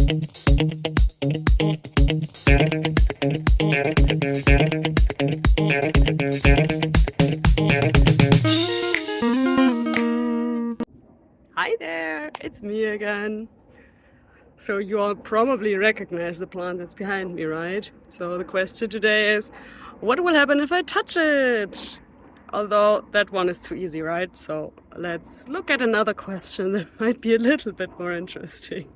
Hi there, it's me again. So you all probably recognize the plant that's behind me, right? So the question today is, what will happen if I touch it? Although that one is too easy, right? So let's look at another question that might be a little bit more interesting.